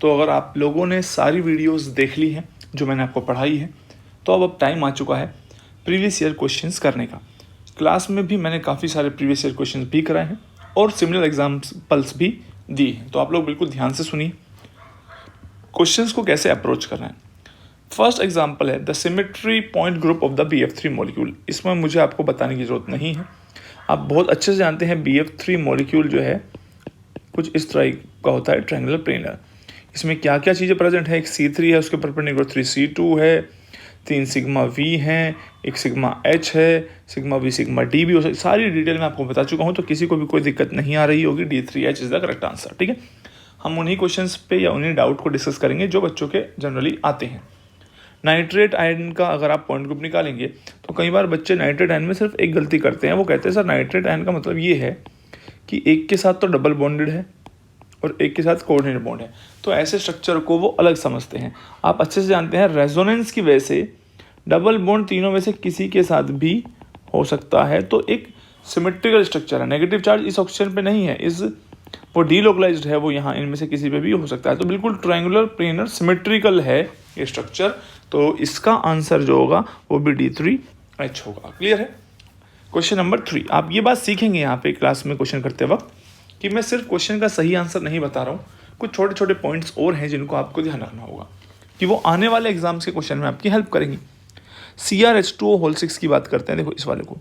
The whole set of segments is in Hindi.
तो अगर आप लोगों ने सारी वीडियोस देख ली हैं जो मैंने आपको पढ़ाई है, तो अब टाइम आ चुका है प्रीवियस ईयर क्वेश्चंस करने का। क्लास में भी मैंने काफ़ी सारे प्रीवियस ईयर क्वेश्चंस भी कराए हैं और सिमिलर एग्जाम्पल्स भी दी हैं, तो आप लोग बिल्कुल ध्यान से सुनिए क्वेश्चंस को कैसे अप्रोच करना है। फर्स्ट एग्जाम्पल है the symmetry point group of the BF3 molecule. इसमें मुझे आपको बताने की ज़रूरत नहीं है, आप बहुत अच्छे से जानते हैं BF3 मॉलिक्यूल जो है कुछ इस तरह का होता है, ट्रायंगुलर प्लेनर। इसमें क्या क्या चीज़ें प्रेजेंट है, एक C3 है, उसके परपेंडिकुलर 3C2 है, 3 सिग्मा V है, एक सिग्मा H है, सिग्मा V सिग्मा D भी हो सकती, सारी डिटेल मैं आपको बता चुका हूँ, तो किसी को भी कोई दिक्कत नहीं आ रही होगी। D3H is the correct answer. ठीक है, हम उन्हीं क्वेश्चंस पे या उन्हीं डाउट को डिस्कस करेंगे जो बच्चों के जनरली आते हैं। नाइट्रेट आयन का अगर आप पॉइंट ग्रुप निकालेंगे तो कई बार बच्चे नाइट्रेट आयन में सिर्फ एक गलती करते हैं, वो कहते हैं सर नाइट्रेट आयन का मतलब ये है कि एक के साथ तो डबल बॉन्डेड है और एक के साथ कोऑर्डिनेट बॉन्ड है, तो ऐसे स्ट्रक्चर को वो अलग समझते हैं। आप अच्छे से जानते हैं रेजोनेंस की वजह से डबल बॉन्ड तीनों में से किसी के साथ भी हो सकता है, तो एक सिमेट्रिकल स्ट्रक्चर है। नेगेटिव चार्ज इस ऑक्सीजन पे नहीं है, इस वो डीलोकलाइज्ड है, वो यहाँ इनमें से किसी पे भी हो सकता है, तो बिल्कुल ट्रायंगुलर प्लेनर सिमेट्रिकल है ये स्ट्रक्चर, तो इसका आंसर जो होगा वो भी D3H होगा। क्लियर है। क्वेश्चन नंबर 3, आप ये बात सीखेंगे यहाँ पे क्लास में क्वेश्चन करते वक्त कि मैं सिर्फ क्वेश्चन का सही आंसर नहीं बता रहा हूँ, कुछ छोटे छोटे पॉइंट्स और हैं जिनको आपको ध्यान रखना होगा कि वो आने वाले एग्जाम्स के क्वेश्चन में आपकी हेल्प करेंगी। CrH2O6 की बात करते हैं, देखो इस वाले को,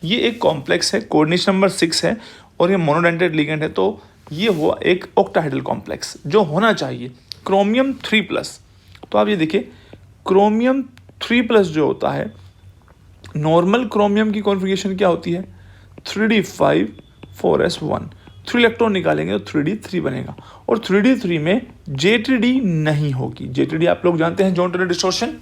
ये एक कॉम्प्लेक्स है, कोऑर्डिनेशन नंबर 6 है और ये मोनोडेंटेट लिगेंड है, तो ये हुआ एक ऑक्टाहेड्रल कॉम्प्लेक्स जो होना चाहिए क्रोमियम 3+। तो आप ये देखिए क्रोमियम 3+ जो होता है, नॉर्मल क्रोमियम की कॉन्फ़िगरेशन क्या होती है 3D5 4S1, 3 इलेक्ट्रॉन निकालेंगे तो 3D3 बनेगा और 3D3 में JTD नहीं होगी। JTD आप लोग जानते हैं, जॉन टेलर डिस्टॉर्शन,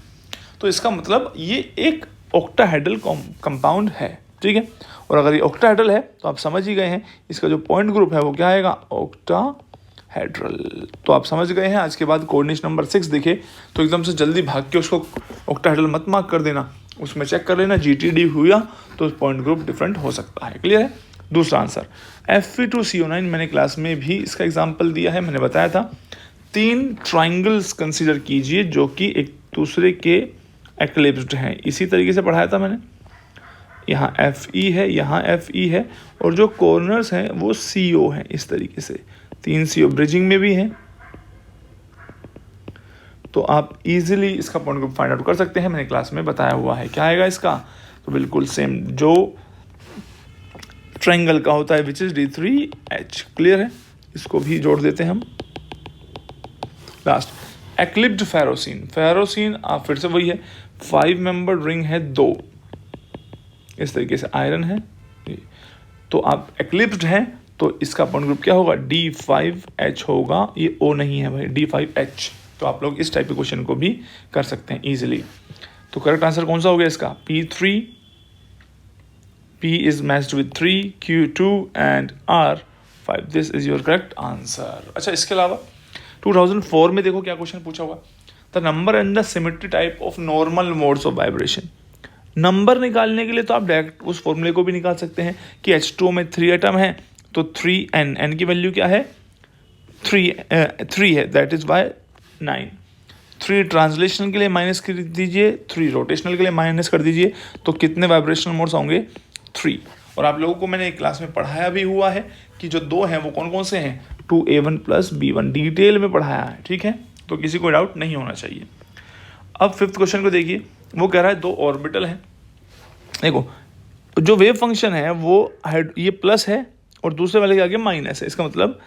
तो इसका मतलब ये एक ऑक्टाहेड्रल कंपाउंड है। ठीक है, और अगर ये ऑक्टाहेड्रल है तो आप समझ ही गए हैं इसका जो पॉइंट ग्रुप है वो क्या आएगा, ऑक्टाहेड्रल। तो आप समझ गए हैं। आज के बाद कोऑर्डिनेशन नंबर 6 दिखे तो एकदम से जल्दी भाग के उसको ऑक्टाहेड्रल मत मार्क कर देना, उसमें चेक कर लेना GTD हुआ तो पॉइंट ग्रुप डिफरेंट हो सकता है। क्लियर है। दूसरा आंसर Fe2CO9, मैंने क्लास में भी इसका एग्जाम्पल दिया है, मैंने बताया था 3 ट्राइंगल्स कंसीडर कीजिए जो कि एक दूसरे के एक्लिप्स्ड हैं, इसी तरीके से पढ़ाया था मैंने। यहाँ Fe है, यहाँ Fe है और जो कॉर्नर्स हैं वो CO हैं, इस तरीके से 3 CO ब्रिजिंग में भी हैं, तो आप इजीली इसका पॉइंट ग्रुप फाइंड आउट कर सकते हैं, मैंने क्लास में बताया हुआ है। क्या आएगा इसका, तो बिल्कुल सेम जो ट्रायंगल का होता है विच इज D3H। क्लियर है, इसको भी जोड़ देते हैं हम। लास्ट एक्लिप्ड फेरोसिन, फेरोसिन आप फिर से वही है, 5 मेंबर रिंग है 2, इस तरीके से आयरन है, तो आप एक्लिप्ड हैं तो इसका पॉइंट ग्रुप क्या होगा, D5H होगा, ये O नहीं है भाई, D5H। तो आप लोग इस टाइप के क्वेश्चन को भी कर सकते हैं इजीली। तो करेक्ट आंसर कौन सा हो गया इसका, P3, P is matched with 3, Q2 and R5, this is your correct answer। अच्छा, इसके अलावा 2004 में देखो क्या क्वेश्चन पूछा हुआ, the number and the symmetry type of normal modes of vibration. Number निकालने के लिए तो आप डायरेक्ट उस फॉर्मूले को भी निकाल सकते हैं कि H2O में 3 एटम है तो 3N, N की वैल्यू क्या है 3 है, दैट इज बाय 9। 3 ट्रांसलेशन के लिए माइनस कर दीजिए, 3 रोटेशनल के लिए माइनस कर दीजिए, तो कितने वाइब्रेशनल मोड्स होंगे 3। और आप लोगों को मैंने एक क्लास में पढ़ाया भी हुआ है कि जो 2 हैं वो कौन कौन से हैं, 2A1 + B1, डिटेल में पढ़ाया है। ठीक है, तो किसी को डाउट नहीं होना चाहिए। अब 5th क्वेश्चन को देखिए, वो कह रहा है 2 ऑर्बिटल हैं। देखो जो वेव फंक्शन है वो ये प्लस है और दूसरे वाले के आगे माइनस है, इसका मतलब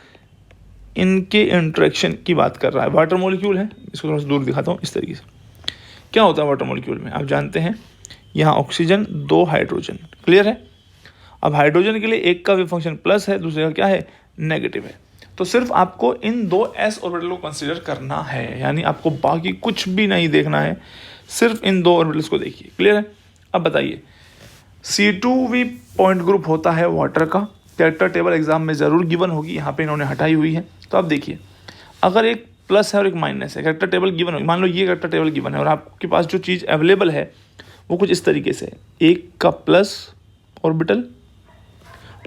इनके इंटरेक्शन की बात कर रहा है। वाटर मॉलिक्यूल है, इसको थोड़ा सा दूर दिखाता हूँ, इस तरीके से क्या होता है वाटर मॉलिक्यूल में, आप जानते हैं यहाँ ऑक्सीजन 2 हाइड्रोजन। क्लियर है। अब हाइड्रोजन के लिए एक का वेव फंक्शन प्लस है, दूसरे का क्या है नेगेटिव है, तो सिर्फ आपको इन 2 s ऑर्बिटल को कंसीडर करना है, यानी आपको बाकी कुछ भी नहीं देखना है, सिर्फ इन 2 ऑर्बिटल्स को देखिए। क्लियर है। अब बताइए C2V पॉइंट ग्रुप होता है वाटर का, कैरेक्टर टेबल एग्जाम में ज़रूर गिवन होगी, यहाँ पे इन्होंने हटाई हुई है। तो आप देखिए अगर एक प्लस है और एक माइनस है, कैरेक्टर टेबल गिवन होगी, मान लो ये कैरेक्टर टेबल गिवन है और आपके पास जो चीज़ अवेलेबल है वो कुछ इस तरीके से, एक का प्लस ऑर्बिटल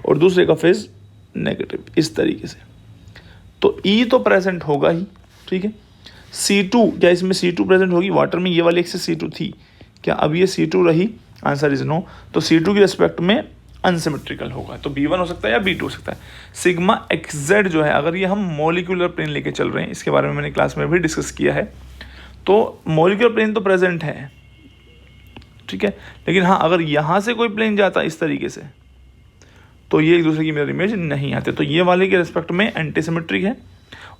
और दूसरे का फेज नेगेटिव, इस तरीके से, तो E तो प्रेजेंट होगा ही, ठीक है। C2, क्या इसमें C2 प्रेजेंट होगी? वाटर में ये वाली एक्सिस C2 थी क्या? अब ये C2 रही? Answer is no. तो C2 की रिस्पेक्ट में अनसिमेट्रिकल होगा, तो B1 हो सकता है या B2 हो सकता है। सिग्मा XZ जो है, अगर ये हम मोलिकुलर प्लेन लेके चल रहे हैं, इसके बारे में मैंने क्लास में भी डिस्कस किया है, तो मोलिकुलर प्लेन तो प्रेजेंट है, ठीक है, लेकिन हाँ अगर यहाँ से कोई प्लेन जाता इस तरीके से तो ये एक दूसरे की मिरर इमेज नहीं आते, तो ये वाले के रिस्पेक्ट में एंटी सिमेट्रिक है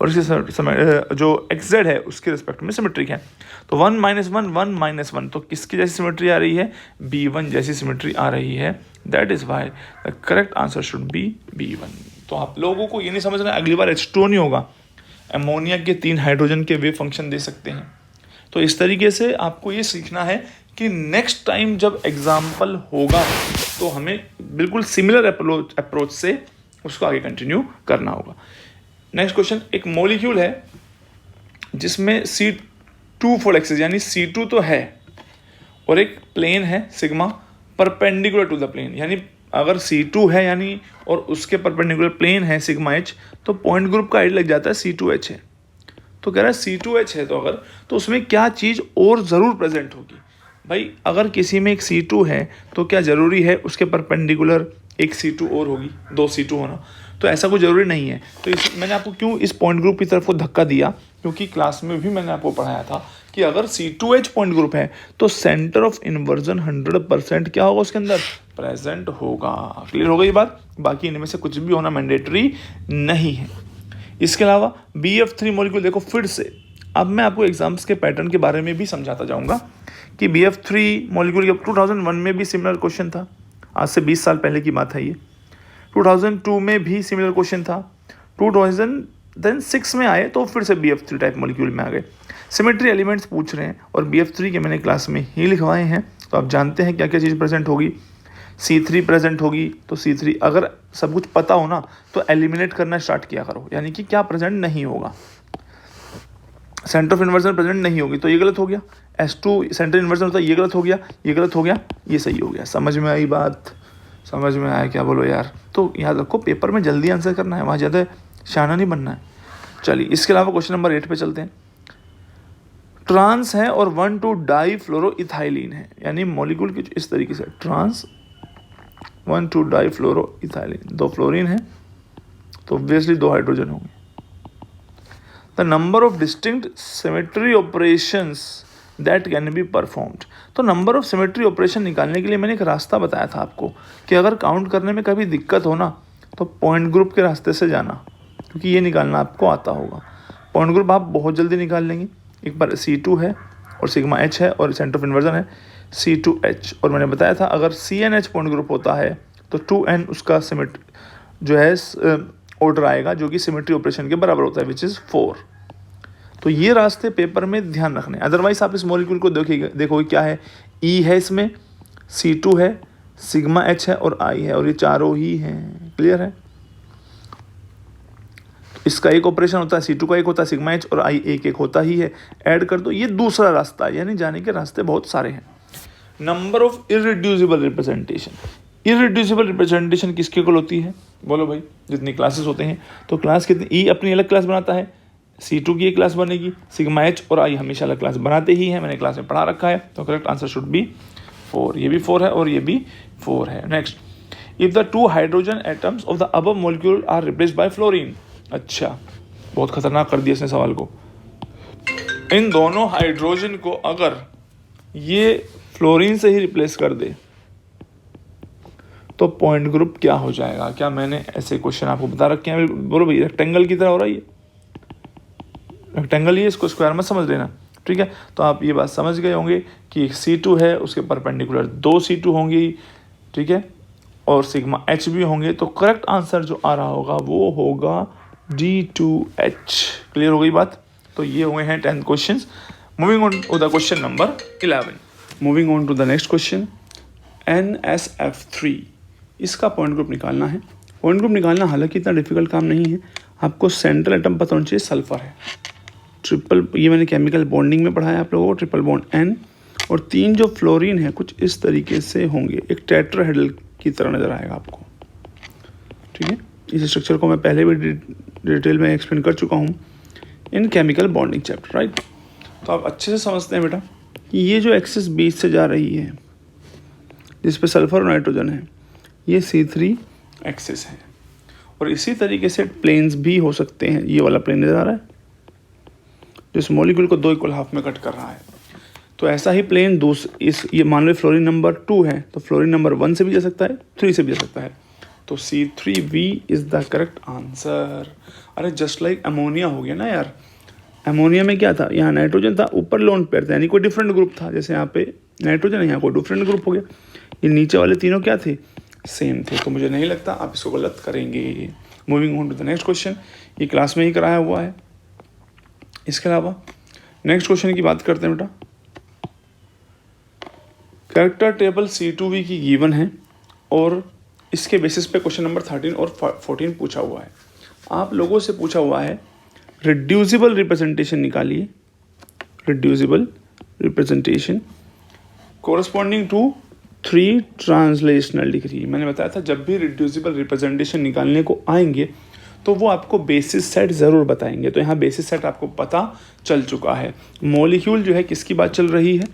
और इसके जो XZ है उसके रिस्पेक्ट में सिमेट्रिक है। तो 1 - 1 1 - 1, तो किसकी जैसी सिमेट्री आ रही है? B1 जैसी सिमेट्री आ रही है। That is why the correct answer should be B1। तो आप लोगों को ये नहीं समझना अगली बार H2O नहीं होगा, अमोनिया के 3 हाइड्रोजन के वेव फंक्शन दे सकते हैं। तो इस तरीके से आपको ये सीखना है कि नेक्स्ट टाइम जब एग्जाम्पल होगा तो हमें बिल्कुल सिमिलर अप्रोच से उसको आगे कंटिन्यू करना होगा। नेक्स्ट क्वेश्चन, एक मॉलिक्यूल है जिसमें C2 फोल्ड एक्सिस यानी C2 तो है और एक प्लेन है sigma perpendicular to the plane, यानी अगर C2 है यानी और उसके परपेंडिकुलर प्लेन है सिग्मा H, तो पॉइंट ग्रुप का आइडिया लग जाता है C2H है। तो कह रहा है C2H है तो अगर, तो उसमें क्या चीज़ और ज़रूर प्रेजेंट होगी? भाई अगर किसी में एक C2 है तो क्या ज़रूरी है उसके परपेंडिकुलर एक C2 और होगी, 2 C2 होना? तो ऐसा कोई ज़रूरी नहीं है। तो मैंने आपको क्यों इस पॉइंट ग्रुप की तरफ को धक्का दिया, क्योंकि क्लास में भी मैंने आपको पढ़ाया था कि अगर C2H पॉइंट ग्रुप है तो सेंटर ऑफ इन्वर्जन 100% क्या होगा उसके अंदर? प्रेजेंट होगा। क्लियर हो गई बात? बाकी इनमें से कुछ भी होना मैंडेटरी नहीं है। इसके अलावा BF3 मॉलिक्यूल देखो फिर से, अब मैं आपको एग्जाम्स के पैटर्न के बारे में भी समझाता जाऊंगा कि BF3 मॉलिक्यूल 2001 में भी सिमिलर क्वेश्चन था, आज से 20 साल पहले की बात है ये। 2002 में भी सिमिलर क्वेश्चन था, 2006 में आए तो फिर से BF3 टाइप मॉलिक्यूल में आ गए। सिमेट्री एलिमेंट्स पूछ रहे हैं और BF3 के मैंने क्लास में ही लिखवाए हैं, तो आप जानते हैं क्या क्या चीज़ प्रेजेंट होगी। C3 प्रेजेंट होगी, तो C3 अगर सब कुछ पता हो ना तो एलिमिनेट करना स्टार्ट किया करो, यानी कि क्या प्रेजेंट नहीं होगा। सेंटर ऑफ इन्वर्जन प्रेजेंट नहीं होगी तो ये गलत हो गया। S2 सेंटर इन्वर्जन होता है, ये गलत हो गया, ये गलत हो गया, ये सही हो गया। समझ में आई बात? समझ में आया क्या? बोलो यार। तो याद रखो पेपर में जल्दी आंसर करना है, वहाँ ज़्यादा शाना नहीं बनना है। चलिए इसके अलावा क्वेश्चन नंबर 8 पे चलते हैं। ट्रांस है और 1,2 डाईफ्लोरोइथाइलिन है, यानी मॉलिक्यूल की इस तरीके से ट्रांस 1,2 डाईफ्लोरोइथाइलिन, 2 फ्लोरीन है तो ऑब्वियसली 2 हाइड्रोजन होंगे। The number of distinct symmetry operations that can be performed. तो नंबर ऑफ सिमेट्री ऑपरेशन निकालने के लिए मैंने एक रास्ता बताया था आपको कि अगर काउंट करने में कभी दिक्कत हो ना तो पॉइंट ग्रुप के रास्ते से जाना, क्योंकि ये निकालना आपको आता होगा। पॉइंट ग्रुप आप बहुत जल्दी निकाल लेंगे। एक बार C2 है और सिग्मा H है और सेंटर ऑफ इन्वर्जन है C2H, और मैंने बताया था अगर CNH पॉइंट ग्रुप होता है तो 2N उसका सिमेट्री जो है ऑर्डर आएगा जो कि सिमेट्री ऑपरेशन के बराबर होता है, विच इज़ 4। तो ये रास्ते पेपर में ध्यान रखने, अदरवाइज आप इस मॉलिक्यूल को देखोगे क्या है, E है इसमें, C2 है, सिग्मा H है और I है, और ये चारों ही हैं। क्लियर है? इसका एक ऑपरेशन होता है, C2 का एक होता है, सिग्मा H और I एक होता ही है। ऐड कर दो, ये दूसरा रास्ता है, यानी जाने के रास्ते बहुत सारे हैं। Number of irreducible representation. Irreducible representation किसके इक्वल होती है? बोलो भाई, जितनी क्लासेस होते हैं तो क्लास कितनी, E अपनी अलग क्लास बनाता है, C2 की एक क्लास बनेगी, सिग्मा H और I हमेशा अलग क्लास बनाते ही हैं, मैंने क्लास में पढ़ा रखा है। तो करेक्ट आंसर शुड बी 4। ये भी 4 है और ये भी 4 है। Next, if the 2 hydrogen atoms of the above molecule are replaced by fluorine. अच्छा, बहुत खतरनाक कर दिया इसने सवाल को। इन दोनों हाइड्रोजन को अगर ये फ्लोरीन से ही रिप्लेस कर दे तो पॉइंट ग्रुप क्या हो जाएगा? क्या मैंने ऐसे क्वेश्चन आपको बता रखे हैं? बोलो भाई, रेक्टेंगल की तरह हो रहा है ये, रेक्टेंगल ही है, इसको स्क्वायर मत समझ लेना, ठीक है? तो आप ये बात समझ गए होंगे कि एक C2 है, उसके परपेंडिकुलर 2 C2 होंगी, ठीक है, और सिग्मा H भी होंगे। तो करेक्ट आंसर जो आ रहा होगा वो होगा D2H। क्लियर हो गई बात? तो ये हुए हैं 10 question. Moving on to the question number 11। Moving on to the next question, NSF3, इसका पॉइंट ग्रुप निकालना है। पॉइंट ग्रुप निकालना हालांकि इतना डिफिकल्ट काम नहीं है, आपको सेंट्रल एटम पता होना चाहिए, सल्फर है, ट्रिपल, ये मैंने केमिकल बॉन्डिंग में पढ़ाया आप लोगों को, ट्रिपल बॉन्ड N, और 3 जो फ्लोरीन है कुछ इस तरीके से होंगे, एक टेट्राहेड्रल की तरह नजर आएगा आपको, ठीक है? इस स्ट्रक्चर को मैं पहले भी डिटेल में एक्सप्लेन कर चुका हूँ। इन केमिकल बॉन्डिंग चैप्टर, राइट। तो आप अच्छे से समझते हैं बेटा कि ये जो एक्सिस बीच से जा रही है जिस पे सल्फर और नाइट्रोजन है, ये C3 एक्सिस है। और इसी तरीके से प्लेन्स भी हो सकते हैं। ये वाला प्लेन नज़र आ रहा है जो इस मॉलिक्यूल को 2 इक्वल हाफ में कट कर रहा है। तो ऐसा ही प्लेन ये मान लो फ्लोरीन नंबर 2 है, तो फ्लोरीन नंबर 1 से भी जा सकता है, 3 से भी जा सकता है। तो C3V is the correct answer. अरे जस्ट लाइक अमोनिया हो गया ना यार। अमोनिया में क्या था, यहाँ नाइट्रोजन था, ऊपर लोन पेयर था, यानी कोई डिफरेंट ग्रुप था। जैसे यहाँ पे नाइट्रोजन है, यहाँ कोई डिफरेंट ग्रुप हो गया। ये नीचे वाले तीनों क्या थे, सेम थे। तो मुझे नहीं लगता आप इसको गलत करेंगे। Moving on to the next question, ये क्लास में ही कराया हुआ है। इसके अलावा नेक्स्ट क्वेश्चन की बात करते हैं बेटा। कैरेक्टर टेबल C2V की गिवन है और इसके बेसिस पे क्वेश्चन नंबर 13 और 14 पूछा हुआ है। आप लोगों से पूछा हुआ है रिड्यूसिबल रिप्रेजेंटेशन निकालिए, reducible representation corresponding to 3 translational degree. मैंने बताया था जब भी रिड्यूसिबल रिप्रेजेंटेशन निकालने को आएंगे तो वो आपको बेसिस सेट ज़रूर बताएंगे। तो यहाँ बेसिस सेट आपको पता चल चुका है। मॉलिक्यूल जो है किसकी बात चल रही है,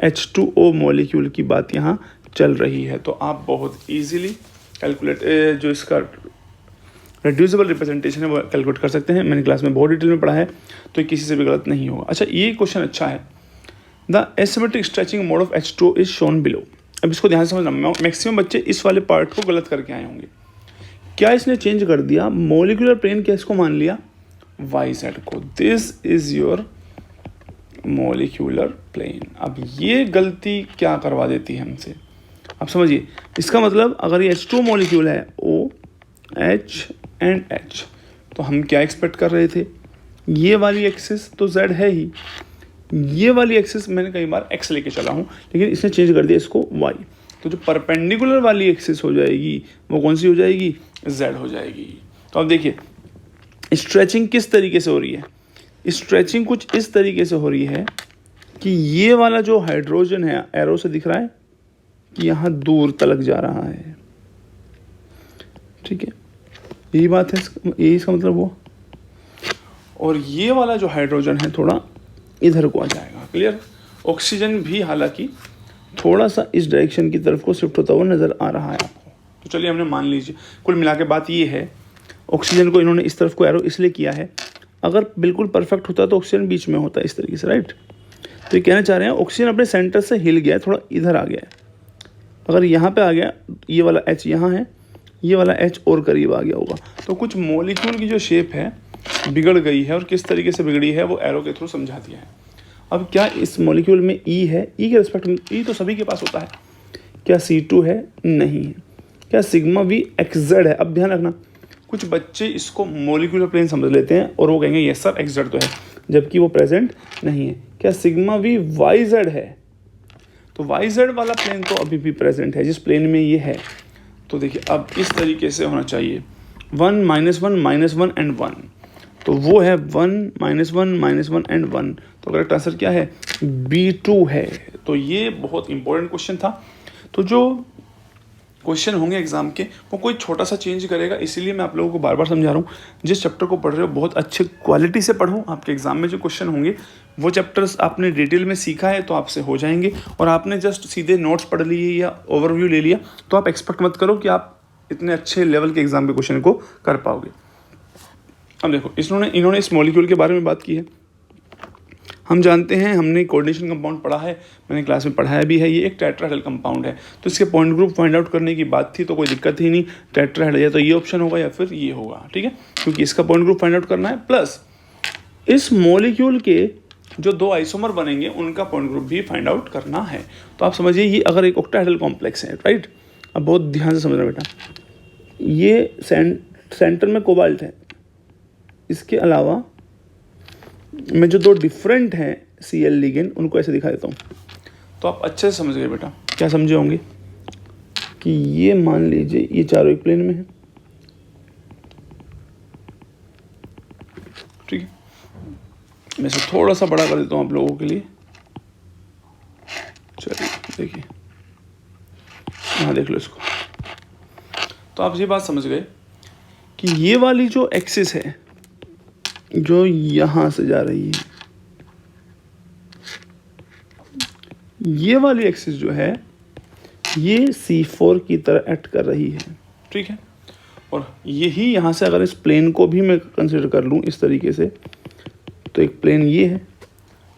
H2O मॉलिक्यूल की बात यहाँ चल रही है। तो आप बहुत ईजीली कैलकुलेट जो इसका रिड्यूसिबल रिप्रेजेंटेशन है वो कैलकुलेट कर सकते हैं। मैंने क्लास में बहुत डिटेल में पढ़ा है, तो किसी से भी गलत नहीं होगा। अच्छा, ये क्वेश्चन अच्छा है। The asymmetric stretching mode of H2O is shown below. अब इसको ध्यान से समझना। मैक्सिमम बच्चे इस वाले पार्ट को गलत करके आए होंगे। क्या इसने चेंज कर दिया, मोलिकुलर प्लेन क्या इसको मान लिया, YZ को। This is your molecular plane. अब ये गलती क्या करवा देती है हमसे, आप समझिए। इसका मतलब अगर ये H2 मॉलिक्यूल है, OH एंड H, तो हम क्या एक्सपेक्ट कर रहे थे, ये वाली एक्सिस तो Z है ही, ये वाली एक्सिस मैंने कई बार X लेके चला हूँ, लेकिन इसने चेंज कर दिया इसको Y। तो जो परपेंडिकुलर वाली एक्सिस हो जाएगी वो कौन सी हो जाएगी, Z हो जाएगी। तो अब देखिए स्ट्रेचिंग किस तरीके से हो रही है। स्ट्रेचिंग कुछ इस तरीके से हो रही है कि ये वाला जो हाइड्रोजन है एरो से दिख रहा है कि यहाँ दूर तलक जा रहा है, ठीक है, यही बात है, यही इसका मतलब हुआ। और ये वाला जो हाइड्रोजन है थोड़ा इधर को आ जाएगा, क्लियर। ऑक्सीजन भी हालांकि थोड़ा सा इस डायरेक्शन की तरफ को शिफ्ट होता हुआ नज़र आ रहा है आपको। तो चलिए हमने मान लीजिए, कुल मिला के बात ये है, ऑक्सीजन को इन्होंने इस तरफ को एरो इसलिए किया है, अगर बिल्कुल परफेक्ट होता तो ऑक्सीजन बीच में होता इस तरीके से, राइट। तो ये कहना चाह रहे हैं ऑक्सीजन अपने सेंटर से हिल गया है, थोड़ा इधर आ गया है। अगर यहाँ पे आ गया, ये वाला H यहाँ है, ये वाला H और करीब आ गया होगा, तो कुछ मॉलिक्यूल की जो शेप है बिगड़ गई है। और किस तरीके से बिगड़ी है वो एरो के थ्रू समझा दिया है। अब क्या इस मॉलिक्यूल में E है, E के रिस्पेक्ट में E तो सभी के पास होता है, क्या C2 है, नहीं है। क्या सिग्मा V XZ है। अब ध्यान रखना, कुछ बच्चे इसको मॉलिक्यूलर प्लेन समझ लेते हैं और वो कहेंगे यस सर XZ तो है, जबकि वो प्रेजेंट नहीं है। क्या सिग्मा V YZ है, तो YZ वाला प्लेन तो अभी भी प्रेजेंट है जिस प्लेन में ये है। तो देखिए अब इस तरीके से होना चाहिए 1 -1 -1 एंड 1, तो वो है 1 -1 -1 एंड 1। तो करेक्ट आंसर क्या है, B2 है। तो ये बहुत इंपॉर्टेंट क्वेश्चन था। तो जो क्वेश्चन होंगे एग्जाम के वो कोई छोटा सा चेंज करेगा, इसीलिए मैं आप लोगों को बार बार समझा रहा हूँ, जिस चैप्टर को पढ़ रहे हो बहुत अच्छे क्वालिटी से पढ़ो। आपके एग्जाम में जो क्वेश्चन होंगे वो चैप्टर्स आपने डिटेल में सीखा है तो आपसे हो जाएंगे, और आपने जस्ट सीधे नोट्स पढ़ लिए या ओवरव्यू ले लिया तो आप एक्सपेक्ट मत करो कि आप इतने अच्छे लेवल के एग्जाम के क्वेश्चन को कर पाओगे। अब देखो इन्होंने इस मॉलिक्यूल के बारे में बात की है। हम जानते हैं, हमने कोऑर्डिनेशन कंपाउंड पढ़ा है, मैंने क्लास में पढ़ाया भी है, ये एक टेट्राहेड्रल कंपाउंड है। तो इसके पॉइंट ग्रुप फाइंड आउट करने की बात थी तो कोई दिक्कत ही नहीं, टेट्राहेड्रल या तो ये ऑप्शन होगा या फिर ये होगा, ठीक है, क्योंकि इसका पॉइंट ग्रुप फाइंड आउट करना है। प्लस इस मॉलिक्यूल के जो 2 आइसोमर बनेंगे उनका पॉइंट ग्रुप भी फाइंड आउट करना है। तो आप समझिए ये अगर एक ऑक्टाहेड्रल कॉम्प्लेक्स है, राइट। अब बहुत ध्यान से समझना बेटा, ये सेंटर में कोबाल्ट है, इसके अलावा मैं जो 2 डिफरेंट हैं Cl लिगेंड उनको ऐसे दिखा देता हूँ। तो आप अच्छे से समझ गए बेटा, क्या समझे होंगे कि ये मान लीजिए ये चारों एक प्लेन में है, ठीक है। मैं इसे थोड़ा सा बड़ा कर देता हूँ आप लोगों के लिए। चलिए देखिए, यहाँ देख लो इसको। तो आप ये बात समझ गए कि ये वाली जो एक्सिस है जो यहाँ से जा रही है, ये वाली एक्सिस जो है ये C4 की तरह एक्ट कर रही है, ठीक है। और यही यहाँ से अगर इस प्लेन को भी मैं कंसिडर कर लूँ इस तरीके से, तो एक प्लेन ये है,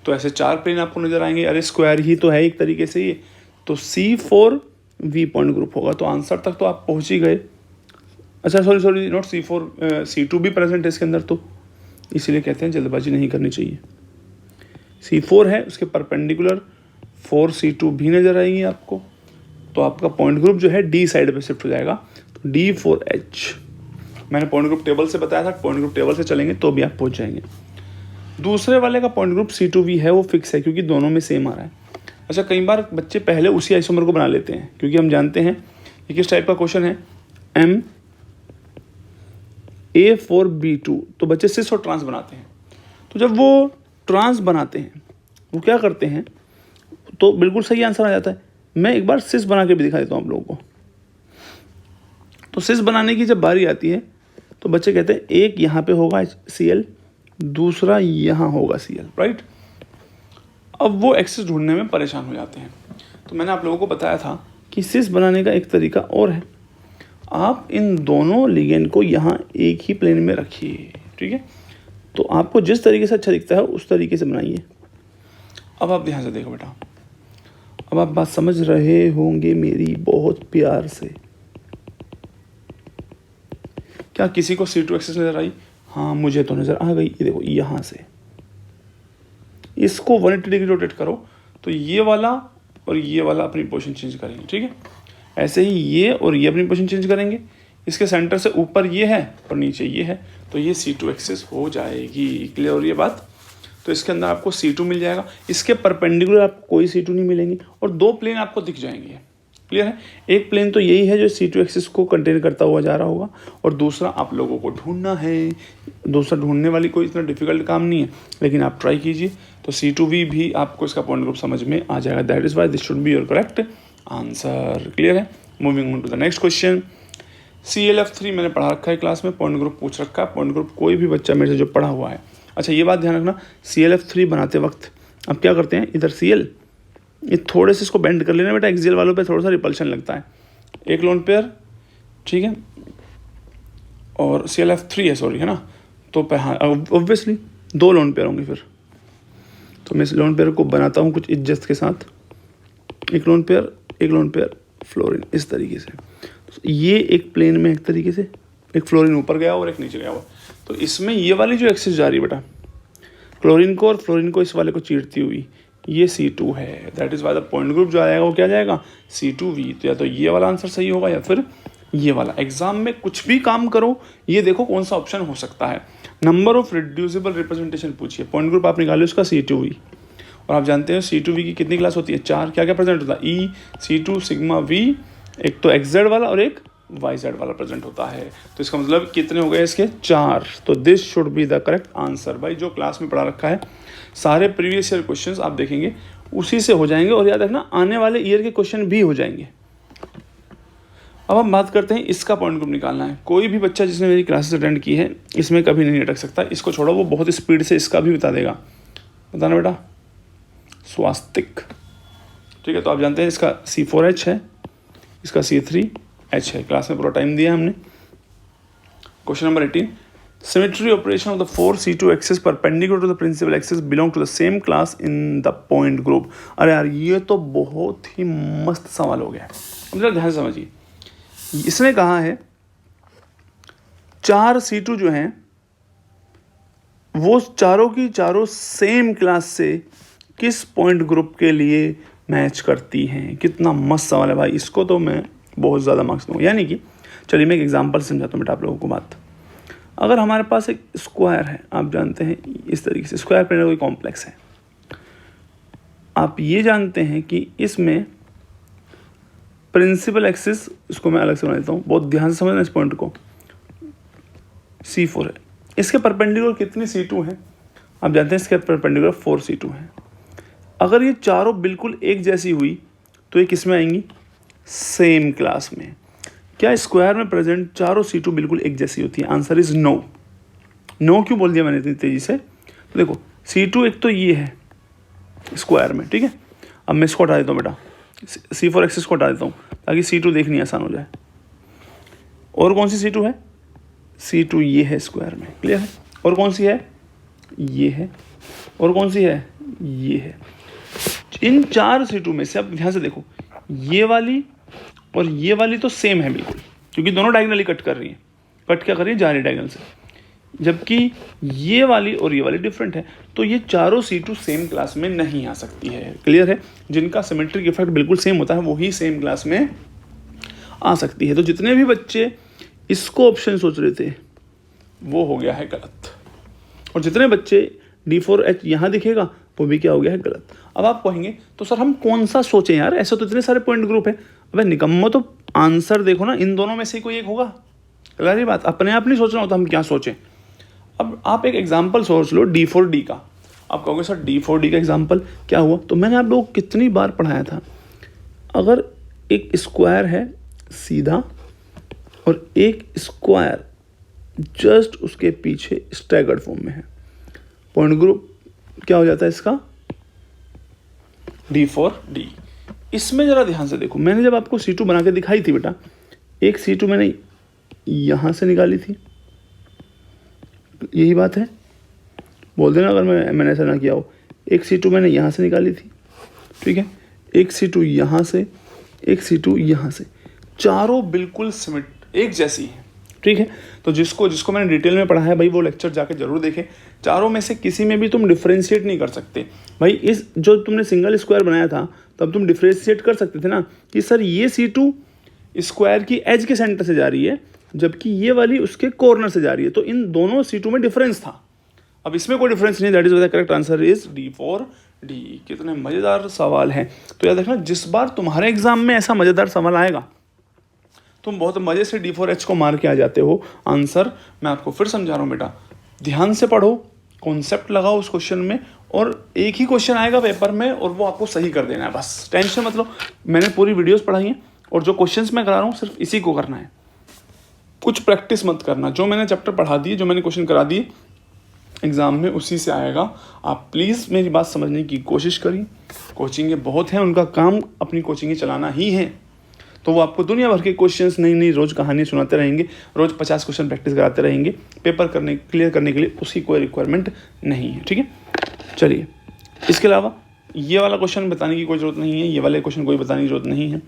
तो ऐसे 4 प्लेन आपको नज़र आएंगे। अरे स्क्वायर ही तो है एक तरीके से ये, तो C4 V पॉइंट ग्रुप होगा। तो आंसर तक तो आप पहुँच ही गए। अच्छा सॉरी नॉट C4, C2 भी प्रेजेंट है इसके अंदर, तो इसीलिए कहते हैं जल्दबाजी नहीं करनी चाहिए। C4 है, उसके परपेंडिकुलर 4C2 भी नज़र आएंगी आपको, तो आपका पॉइंट ग्रुप जो है D साइड पे शिफ्ट हो जाएगा, तो D4H। मैंने पॉइंट ग्रुप टेबल से बताया था, पॉइंट ग्रुप टेबल से चलेंगे तो भी आप पहुंच जाएंगे। दूसरे वाले का पॉइंट ग्रुप C2V है, वो फिक्स है क्योंकि दोनों में सेम आ रहा है। अच्छा, कई बार बच्चे पहले उसी आइसोमर को बना लेते हैं, क्योंकि हम जानते हैं ये किस टाइप का क्वेश्चन है, MA4B2, तो बच्चे सिस और ट्रांस बनाते हैं। तो जब वो ट्रांस बनाते हैं वो क्या करते हैं, तो बिल्कुल सही आंसर आ जाता है। मैं एक बार सिस बना के भी दिखा देता हूँ आप लोगों को। तो सिस बनाने की जब बारी आती है तो बच्चे कहते हैं एक यहाँ पे होगा Cl, दूसरा यहाँ होगा Cl, राइट। अब वो एक्सिस ढूंढने में परेशान हो जाते हैं। तो मैंने आप लोगों को बताया था कि सिस बनाने का एक तरीका और है, आप इन दोनों लिगेंड को यहाँ एक ही प्लेन में रखिए, ठीक है। तो आपको जिस तरीके से अच्छा दिखता है उस तरीके से बनाइए। अब आप ध्यान से देखो बेटा, अब आप बात समझ रहे होंगे मेरी बहुत प्यार से। क्या किसी को C2 एक्सिस नजर आई? हाँ, मुझे तो नजर आ गई। ये देखो, यहाँ से इसको 180 डिग्री रोटेट करो तो ये वाला और ये वाला अपनी पोजीशन चेंज करेंगे, ठीक है। ऐसे ही ये और ये अपनी पोजीशन चेंज करेंगे। इसके सेंटर से ऊपर ये है और नीचे ये है, तो ये C2 एक्सिस हो जाएगी। क्लियर हो रही है बात? तो इसके अंदर आपको C2 मिल जाएगा, इसके परपेंडिकुलर आपको कोई C2 नहीं मिलेंगी, और 2 प्लेन आपको दिख जाएंगे। क्लियर है? एक प्लेन तो यही है जो C2 एक्सिस को कंटेन करता हुआ जा रहा होगा, और दूसरा आप लोगों को ढूंढना है। दूसरा ढूंढने वाली कोई इतना डिफिकल्ट काम नहीं है, लेकिन आप ट्राई कीजिए। तो C2V भी आपको इसका पॉइंट ग्रुप समझ में आ जाएगा। That is why this should be your correct answer. Clear है? Moving on to the next question. CLF3 मैंने पढ़ा रखा है क्लास में, पॉइंट ग्रुप पूछ रखा है। पॉइंट ग्रुप कोई भी बच्चा मेरे से जो पढ़ा हुआ है। अच्छा, ये बात ध्यान रखना, CLF3 बनाते वक्त अब क्या करते हैं, इधर Cl, ये थोड़े से इसको बेंड कर लेना बेटा। एक्सियल वालों पे थोड़ा सा रिपल्शन लगता है। एक लोन पेयर, ठीक है, और CLF3 है, सॉरी, है ना। तो हाँ, ऑब्वियसली 2 लोन पेयर होंगे फिर। तो मैं इस लोन पेयर को बनाता हूँ कुछ इज्जत के साथ। एक लोन पेयर फ्लोरीन, इस तरीके से। तो ये एक प्लेन में एक तरीके से, एक फ्लोरीन ऊपर गया और एक नीचे गया हुआ। तो इसमें ये वाली जो एक्सिस जा रही है बेटा, क्लोरीन को और फ्लोरीन को, इस वाले को चीरती हुई, ये C2 है। That is why the point group जो आएगा वो क्या जाएगा, C2V। तो या तो ये वाला आंसर सही होगा या फिर ये वाला। एग्जाम में कुछ भी काम करो, ये देखो कौन सा ऑप्शन हो सकता है। नंबर ऑफ रिड्यूसिबल रिप्रेजेंटेशन पूछिए, पॉइंट ग्रुप आप निकालो इसका C2V। और आप जानते हैं C2V की कितनी क्लास होती है, 4। क्या क्या प्रेजेंट होता है, E, C2, सिग्मा V, एक तो XZ वाला और एक YZ वाला प्रेजेंट होता है। तो इसका मतलब कितने हो गए इसके, 4। तो this should be the correct answer. भाई जो क्लास में पढ़ा रखा है, सारे प्रीवियस ईयर क्वेश्चंस आप देखेंगे उसी से हो जाएंगे, और याद रखना आने वाले ईयर के क्वेश्चन भी हो जाएंगे। अब हम बात करते हैं इसका पॉइंट ग्रुप निकालना है। कोई भी बच्चा जिसने मेरी क्लासेस अटेंड की है इसमें कभी नहीं अटक सकता। इसको छोड़ो, वो बहुत स्पीड से इसका भी बता देगा। बताना बेटा, स्वास्तिक, ठीक है। तो आप जानते हैं इसका C4H है, इसका C3H है। क्लास में पूरा टाइम दिया हमने। Question number 18, symmetry operation of the 4C2 axis perpendicular to the principal axis belong to the same class in the point group. अरे यार, ये तो बहुत ही मस्त सवाल हो गया है। जरा ध्यान से समझिए। इसने कहा है 4C2 जो हैं वो चारों की चारों सेम क्लास से किस पॉइंट ग्रुप के लिए मैच करती हैं। कितना मस्त सवाल है भाई, इसको तो मैं बहुत ज़्यादा मार्क्स दूँगा। यानी कि चलिए मैं एक एग्जांपल समझाता हूँ बेटा आप लोगों को बात। अगर हमारे पास एक स्क्वायर है, आप जानते हैं इस तरीके से, स्क्वायर पे कोई कॉम्प्लेक्स है, आप ये जानते हैं कि इसमें प्रिंसिपल एक्सिस, इसको मैं अलग से बना देता हूँ, बहुत ध्यान से समझना इस पॉइंट को, C4 है। इसके परपेंडिकुलर कितनी C2 हैं, आप जानते हैं इसके परपेंडिकुलर 4C2 हैं। अगर ये चारों बिल्कुल एक जैसी हुई तो ये किस में आएंगी, सेम क्लास में। क्या स्क्वायर में प्रेजेंट चारों C2 बिल्कुल एक जैसी होती है? Answer is no. 9 क्यों बोल दिया मैंने इतनी तेज़ी से? तो देखो C2 एक तो ये है स्क्वायर में, ठीक है। अब मैं इसको हटा देता हूँ बेटा, C4 एक्सिस को हटा देता हूँ ताकि C2 देखनी आसान हो जाए। और कौन सी C2 है? C2 ये है स्क्वायर में, क्लियर है। और कौन सी है? ये है। और कौन सी है? ये है। इन 4 C2 में से अब ध्यान से देखो, ये वाली और ये वाली तो सेम है बिल्कुल, क्योंकि दोनों डायगनली कट कर रही हैं। कट क्या कर रही है? जा रही डायगनल से। जबकि ये वाली और ये वाली डिफरेंट है, तो ये चारों C2 सेम क्लास में नहीं आ सकती है, क्लियर है। जिनका सिमेट्रिक इफेक्ट बिल्कुल सेम होता है वही सेम क्लास में आ सकती है। तो जितने भी बच्चे इसको ऑप्शन सोच रहे थे वो हो गया है गलत, और जितने बच्चे D4H यहाँ दिखेगा वो भी क्या हो गया है? गलत। अब आप कहेंगे तो सर हम कौन सा सोचें यार, ऐसे तो इतने सारे पॉइंट ग्रुप है। अबे निकम्मो, तो आंसर देखो ना, इन दोनों में से कोई एक होगा। क्लियर बात, अपने आप नहीं सोचना होता हम क्या सोचें। अब आप एक एग्जाम्पल सोच लो D4D का। आप कहोगे सर D4D का एग्जाम्पल क्या हुआ? तो मैंने आप लोगों को कितनी बार पढ़ाया था, अगर एक स्क्वायर है सीधा और एक स्क्वायर जस्ट उसके पीछे स्टैगर्ड फॉर्म में है, पॉइंट ग्रुप क्या हो जाता है इसका? D4D। इसमें ज़रा ध्यान से देखो, मैंने जब आपको C2 बना के दिखाई थी बेटा, एक C2 मैंने यहाँ से निकाली थी, यही बात है, बोल देना अगर मैंने ऐसा ना किया हो। एक C2 मैंने यहाँ से निकाली थी, ठीक है। एक C2 यहाँ से, एक C2 यहाँ से, चारों बिल्कुल एक जैसी है, ठीक है। तो जिसको मैंने डिटेल में पढ़ा है भाई, वो लेक्चर जाके जरूर देखें। चारों में से किसी में भी तुम डिफ्रेंशिएट नहीं कर सकते भाई। इस जो तुमने सिंगल स्क्वायर बनाया था तब तुम डिफ्रेंशिएट कर सकते थे ना कि सर ये C2 स्क्वायर की एज के सेंटर से जा रही है, जबकि ये वाली उसके कॉर्नर से जा रही है, तो इन दोनों C2 में डिफरेंस था। अब इसमें कोई डिफरेंस नहीं, that is the correct answer is D4D। कितने मज़ेदार सवाल हैं। तो याद रखना, जिस बार तुम्हारे एग्जाम में ऐसा मज़ेदार सवाल आएगा तुम बहुत मज़े से D4H को मार के आ जाते हो आंसर। मैं आपको फिर समझा रहा हूँ बेटा, ध्यान से पढ़ो, कॉन्सेप्ट लगाओ उस क्वेश्चन में, और एक ही क्वेश्चन आएगा पेपर में और वो आपको सही कर देना है, बस टेंशन मत लो। मैंने पूरी वीडियोस पढ़ाई हैं और जो क्वेश्चंस मैं करा रहा हूँ सिर्फ इसी को करना है, कुछ प्रैक्टिस मत करना। जो मैंने चैप्टर पढ़ा दिए, जो मैंने क्वेश्चन करा दिए एग्ज़ाम में, उसी से आएगा। आप प्लीज़ मेरी बात समझने की कोशिश करिए। कोचिंगें बहुत हैं, उनका काम अपनी कोचिंगें चलाना ही है, तो वो आपको दुनिया भर के क्वेश्चंस नई रोज़ कहानी सुनाते रहेंगे, रोज़ 50 क्वेश्चन प्रैक्टिस कराते रहेंगे। पेपर क्लियर करने के लिए उसकी कोई रिक्वायरमेंट नहीं है, ठीक है। चलिए, इसके अलावा ये वाला क्वेश्चन बताने की कोई ज़रूरत नहीं है, ये वाले क्वेश्चन कोई बताने की ज़रूरत नहीं है,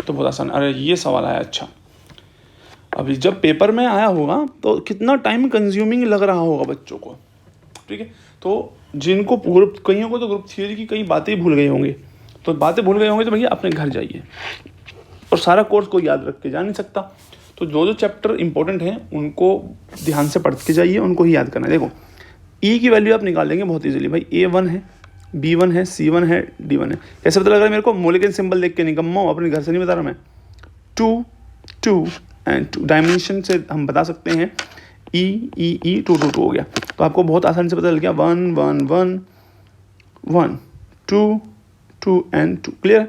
तो बहुत आसान। अरे ये सवाल आया, अच्छा अभी जब पेपर में आया होगा तो कितना टाइम कंज्यूमिंग लग रहा होगा बच्चों को, ठीक है। तो जिनको कईयों को तो ग्रुप थियरी की कई बातें भूल गए होंगे, तो भैया अपने घर जाइए, और सारा कोर्स को याद रख के जा नहीं सकता, तो जो चैप्टर इंपॉर्टेंट हैं उनको ध्यान से पढ़ के जाइए, उनको ही याद करना है। देखो E की वैल्यू आप निकाल देंगे बहुत ईजिली भाई। A1 है, B1 है, C1 है, D1 है। कैसे पता लग रहा है मेरे को? मोलिकन सिंबल देख के निकम्मा, अपने घर से नहीं बता रहा मैं। 2 2 एंड 2 डायमेंशन से हम बता सकते हैं E 2 2 2 हो गया, तो आपको बहुत आसानी से पता चल गया 1 1 1 1 2 2 एंड 2, क्लियर।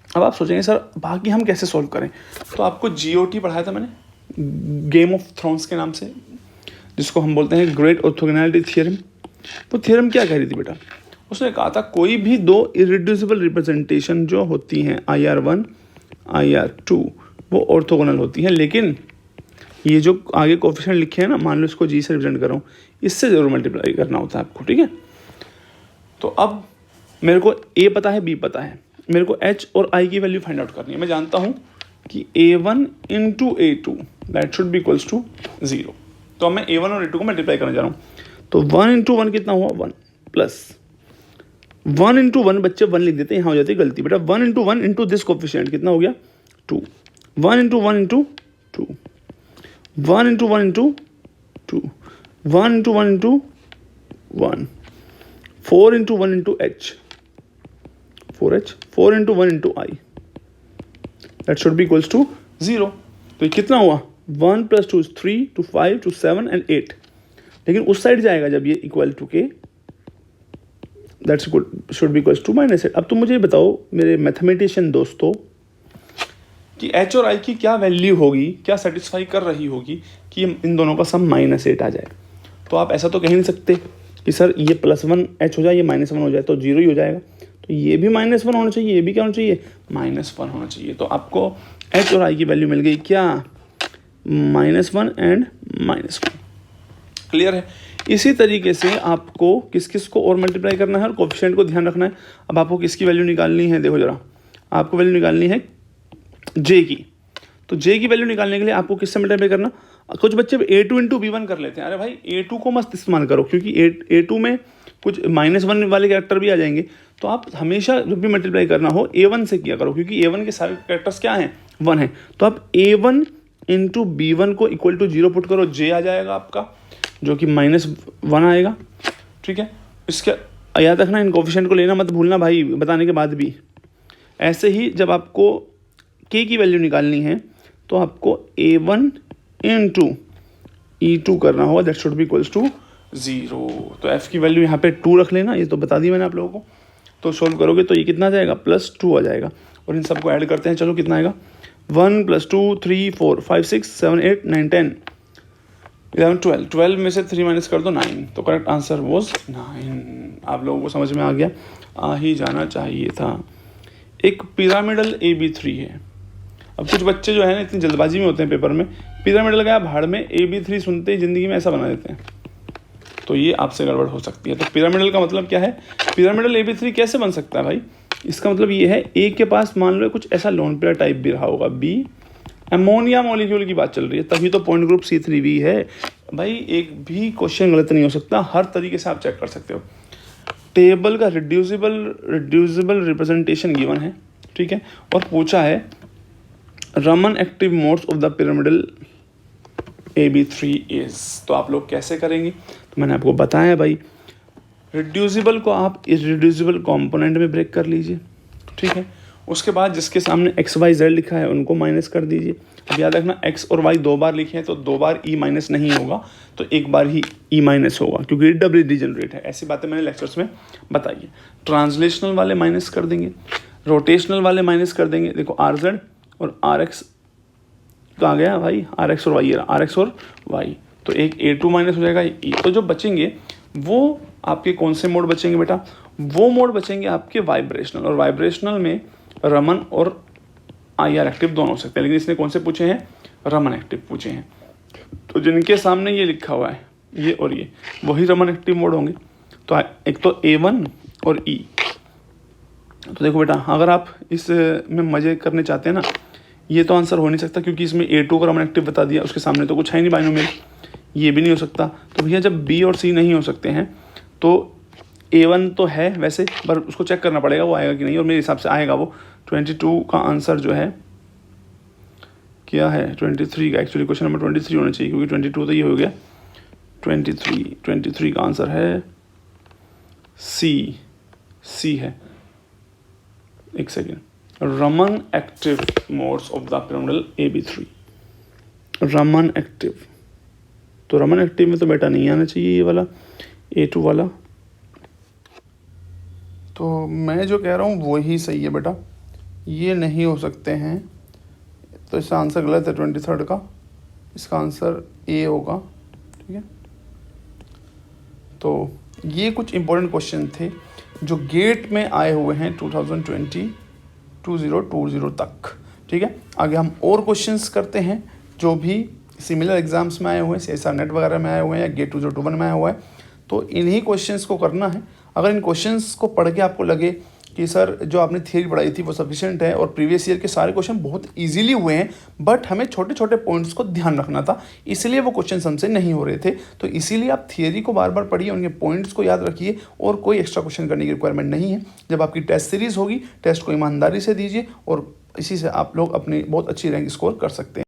अब आप सोचेंगे सर बाकी हम कैसे सॉल्व करें, तो आपको GOT पढ़ाया था मैंने, गेम ऑफ थ्रोन्स के नाम से, जिसको हम बोलते हैं ग्रेट ऑर्थोगोनैलिटी थ्योरम। वो थ्योरम क्या कह रही थी बेटा? उसने कहा था कोई भी दो इरिड्यूसिबल रिप्रेजेंटेशन जो होती हैं IR1 IR2 वो ऑर्थोगोनल होती हैं, लेकिन ये जो आगे कोफिशिएंट लिखे हैं ना, मान लो इसको G से रिप्रेजेंट कर रहा हूँ, इससे ज़रूर मल्टीप्लाई करना होता है आपको, ठीक है। तो अब मेरे को A पता है, B पता है, मेरे को H और I की वैल्यू फाइंड आउट करनी है। मैं जानता हूँ कि A1 into A2 that should be equals to 0। तो अब मैं A1 और A2 को मल्टीप्लाई करने जा रहा हूँ, तो 1 इंटू 1 कितना हुआ? 1 प्लस 1 इंटू 1, बच्चे 1 लिख देते हैं, यहाँ हो जाती है गलती बेटा। 1 इंटू 1 इंटू दिस कोफिशिएंट कितना हो गया? 2। 1 into 1 into 2, 1 into 1 into 2, 1 into 1 into 1, 4 into 1 into H, 4H, 4 into 1 into I that should be equals to 0। तो ये कितना हुआ? 1 प्लस 2 3 to 5 to 7 and 8। लेकिन उस साइड जाएगा जब ये इक्वल टू के, that's should be equals to -8। अब तुम मुझे बताओ मेरे मैथमेटिशियन दोस्तों कि H और I की क्या वैल्यू होगी, क्या सेटिस्फाई कर रही होगी कि इन दोनों का सम -8 आ जाए। तो आप ऐसा तो कह नहीं सकते कि सर ये +1h हो जाए, ये -1 हो जाए, तो 0 ही हो जाएगा। तो ये भी -1 होना चाहिए, ये भी क्या होना चाहिए, -1 होना चाहिए। तो आपको h और i की वैल्यू मिल गई क्या, -1 एंड -1। क्लियर है। इसी तरीके से आपको किस किस को और मल्टीप्लाई करना है और कोफिशिएंट को ध्यान रखना है। अब आपको किसकी वैल्यू निकालनी है, देखो जरा, आपको वैल्यू निकालनी है j की। तो j की वैल्यू निकालने के लिए आपको किससे मल्टीप्लाई करना, कुछ बच्चे a2 इंटू b1 कर लेते हैं। अरे भाई a2 को मत इस्तेमाल करो, क्योंकि a2 में कुछ -1 वाले कैरेक्टर भी आ जाएंगे। तो आप हमेशा जब भी मल्टीप्लाई करना हो a1 से किया करो, क्योंकि a1 के सारे कैरेक्टर्स क्या हैं, 1 है। तो आप a1 इंटू b1 को इक्वल टू 0 पुट करो, j आ जाएगा आपका, जो कि -1 आएगा। ठीक है, इसका याद रखना, इन कोफिशिएंट को लेना मत भूलना भाई, बताने के बाद भी। ऐसे ही जब आपको k की वैल्यू निकालनी है तो आपको a1 इंटू e2 करना होगा, that should be equals to 0। तो f की वैल्यू यहाँ पे 2 रख लेना, ये तो बता दी मैंने आप लोगों को। तो सोल्व करोगे तो ये कितना आ जाएगा, +2 आ जाएगा। और इन सबको ऐड करते हैं, चलो कितना आएगा, 1 + 2 3 4 5 6 7 8 9 10 11 12, 12 में से 3 माइनस कर दो 9। तो करेक्ट आंसर वॉज 9। आप लोगों को समझ में आ गया, आ ही जाना चाहिए था। एक पिरामिडल AB3 है। अब कुछ बच्चे जो है ना इतनी जल्दबाजी में होते हैं पेपर में, पिरामिडल गया भाड़ में, AB3 सुनते ही ज़िंदगी में ऐसा बना देते हैं। तो ये आपसे गड़बड़ हो सकती है। तो पिरामिडल का मतलब क्या है, पिरामिडल AB3 कैसे बन सकता है भाई, इसका मतलब ये है A के पास मान लो कुछ ऐसा लोन पेयर टाइप भी रहा होगा, B अमोनिया मॉलिक्यूल की बात चल रही है, तभी तो पॉइंट ग्रुप C3V है भाई। एक भी क्वेश्चन गलत नहीं हो सकता, हर तरीके से आप चेक कर सकते हो। टेबल का रिड्यूसिबल रिप्रेजेंटेशन गिवन है, ठीक है, और पूछा है Raman active modes of the pyramidal AB3 is. तो आप लोग कैसे करेंगे, तो मैंने आपको बताया भाई, रिड्यूसिबल को आप इररिड्यूसिबल कंपोनेंट में ब्रेक कर लीजिए, ठीक है। उसके बाद जिसके सामने XYZ लिखा है उनको माइनस कर दीजिए। अब याद रखना X और Y 2 बार लिखे हैं तो 2 बार E माइनस नहीं होगा, तो एक बार ही E माइनस होगा, क्योंकि डबल डिजनरेट है। ऐसी बातें मैंने लेक्चर्स में बताई है। ट्रांसलेशनल वाले माइनस कर देंगे, रोटेशनल वाले माइनस कर देंगे। देखो RZ और RX कहाँ गया भाई, RX और Y, RX और Y, तो एक A2 माइनस हो जाएगा E। तो जो बचेंगे वो आपके कौन से मोड बचेंगे बेटा, वो मोड बचेंगे आपके वाइब्रेशनल, और वाइब्रेशनल में रमन और IR एक्टिव दोनों हो सकते हैं, लेकिन इसने कौन से पूछे हैं, रमन एक्टिव पूछे हैं। तो जिनके सामने ये लिखा हुआ है ये और ये, वही रमन एक्टिव मोड होंगे। तो एक तो A1 और E। तो देखो बेटा, अगर आप इस में मज़े करने चाहते हैं ना, ये तो आंसर हो नहीं सकता, क्योंकि इसमें A2 का रमन एक्टिव बता दिया, उसके सामने तो कुछ है नहीं बाइनोमियल, ये भी नहीं हो सकता। तो भैया जब B और C नहीं हो सकते हैं तो A1 तो है वैसे, पर उसको चेक करना पड़ेगा वो आएगा कि नहीं, और मेरे हिसाब से आएगा वो। 22 का आंसर जो है क्या है, 23 का एक्चुअली क्वेश्चन नंबर 23 होना चाहिए, क्योंकि 22 तो ये हो गया। 23 का आंसर है सी है। एक second, Raman active modes of the pyramidal AB3, Raman active. तो रमन एक्टिव में तो बेटा नहीं आना चाहिए ये वाला A2 वाला, तो मैं जो कह रहा हूँ वही सही है बेटा, ये नहीं हो सकते हैं। तो इसका आंसर गलत है 23 का, इसका आंसर A होगा, ठीक है। तो ये कुछ इंपॉर्टेंट क्वेश्चन थे जो गेट में आए हुए हैं 2020 तक, ठीक है। आगे हम और क्वेश्चंस करते हैं जो भी सिमिलर एग्जाम्स में आए हुए हैं, CSR नेट वगैरह में आए हुए हैं, या गेट 2021 में आया हुआ है। तो इन्हीं क्वेश्चंस को करना है। अगर इन क्वेश्चंस को पढ़ के आपको लगे कि सर जो आपने थियरी पढ़ाई थी वो सफिशिएंट है और प्रीवियस ईयर के सारे क्वेश्चन बहुत इजीली हुए हैं, बट हमें छोटे छोटे पॉइंट्स को ध्यान रखना था, इसलिए वो क्वेश्चन हमसे नहीं हो रहे थे, तो इसीलिए आप थियरी को बार बार पढ़िए, उनके पॉइंट्स को याद रखिए, और कोई एक्स्ट्रा क्वेश्चन करने की रिक्वायरमेंट नहीं है। जब आपकी टेस्ट सीरीज़ होगी, टेस्ट को ईमानदारी से दीजिए, और इसी से आप लोग अपनी बहुत अच्छी रैंक स्कोर कर सकते हैं।